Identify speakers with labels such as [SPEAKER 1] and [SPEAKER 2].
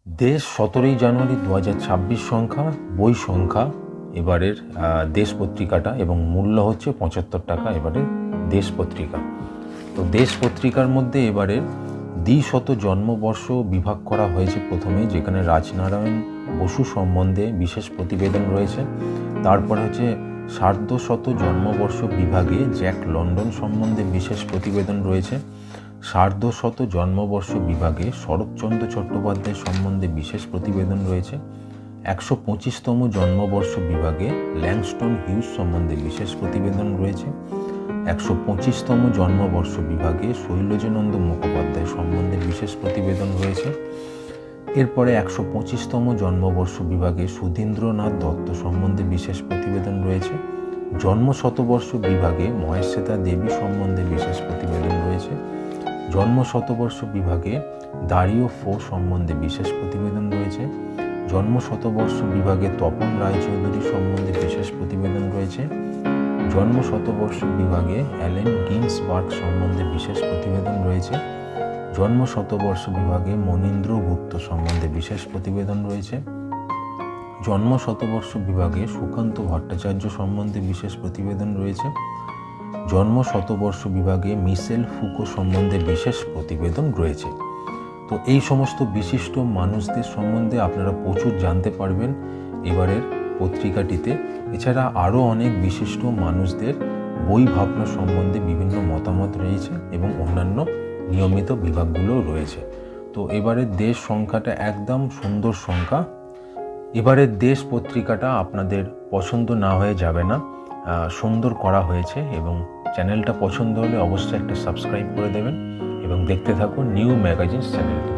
[SPEAKER 1] দেশ 17ই জানুয়ারি 2026 সংখ্যা, বই সংখ্যা এবারের দেশ পত্রিকাটা, এবং মূল্য হচ্ছে 75 টাকা এবারের দেশ পত্রিকা। তো দেশ পত্রিকার মধ্যে এবারের দ্বিশত জন্মবর্ষ বিভাগ করা হয়েছে প্রথমে, যেখানে রাজনারায়ণ বসু সম্বন্ধে বিশেষ প্রতিবেদন রয়েছে। তারপরে হচ্ছে সার্ধশত জন্মবর্ষ বিভাগে জ্যাক লন্ডন সম্বন্ধে বিশেষ প্রতিবেদন রয়েছে। সার্ধশত জন্মবর্ষ বিভাগে শরৎচন্দ্র চট্টোপাধ্যায় সম্বন্ধে বিশেষ প্রতিবেদন রয়েছে। 125তম জন্মবর্ষ বিভাগে ল্যাংস্টন হিউজ সম্বন্ধে বিশেষ প্রতিবেদন রয়েছে। 125তম জন্মবর্ষ বিভাগে শৈলজানন্দ মুখোপাধ্যায় সম্বন্ধে বিশেষ প্রতিবেদন রয়েছে। এরপরে 125তম জন্মবর্ষ বিভাগে সুধীন্দ্রনাথ দত্ত সম্বন্ধে বিশেষ প্রতিবেদন রয়েছে। জন্ম শতবর্ষ বিভাগে মহেশ্বেতা দেবী সম্বন্ধে বিশেষ প্রতিবেদন রয়েছে। জন্ম শতবর্ষ বিভাগে দারিও ফো সম্বন্ধে বিশেষ প্রতিবেদন রয়েছে। জন্ম শতবর্ষ বিভাগে তপন রায়চৌধুরী সম্বন্ধে বিশেষ প্রতিবেদন রয়েছে। জন্ম শতবর্ষ বিভাগে অ্যালেন গিন্সবার্গ সম্বন্ধে বিশেষ প্রতিবেদন রয়েছে। জন্ম শতবর্ষ বিভাগে মনীন্দ্র গুপ্ত সম্বন্ধে বিশেষ প্রতিবেদন রয়েছে। জন্ম শতবর্ষ বিভাগে সুকান্ত ভট্টাচার্য সম্বন্ধে বিশেষ প্রতিবেদন রয়েছে। জন্ম শতবর্ষ বিভাগে মিশেল ফুকো সম্বন্ধে বিশেষ প্রতিবেদন রয়েছে। তো এই সমস্ত বিশিষ্ট মানুষদের সম্বন্ধে আপনারা প্রচুর জানতে পারবেন এবারের পত্রিকাটিতে। এছাড়া আরও অনেক বিশিষ্ট মানুষদের বই ভাবনা সম্বন্ধে বিভিন্ন মতামত রয়েছে এবং অন্যান্য নিয়মিত বিভাগগুলোও রয়েছে। তো এবারের দেশ সংখ্যাটা একদম সুন্দর সংখ্যা। এবারের দেশ পত্রিকাটা আপনাদের পছন্দ না হয়ে যাবে না, সুন্দর করা হয়েছে। এবং চ্যানেলটা পছন্দ হলে অবশ্যই একটা সাবস্ক্রাইব করে দেবেন এবং দেখতে থাকুন নিউ ম্যাগাজিনস চ্যানেলটি।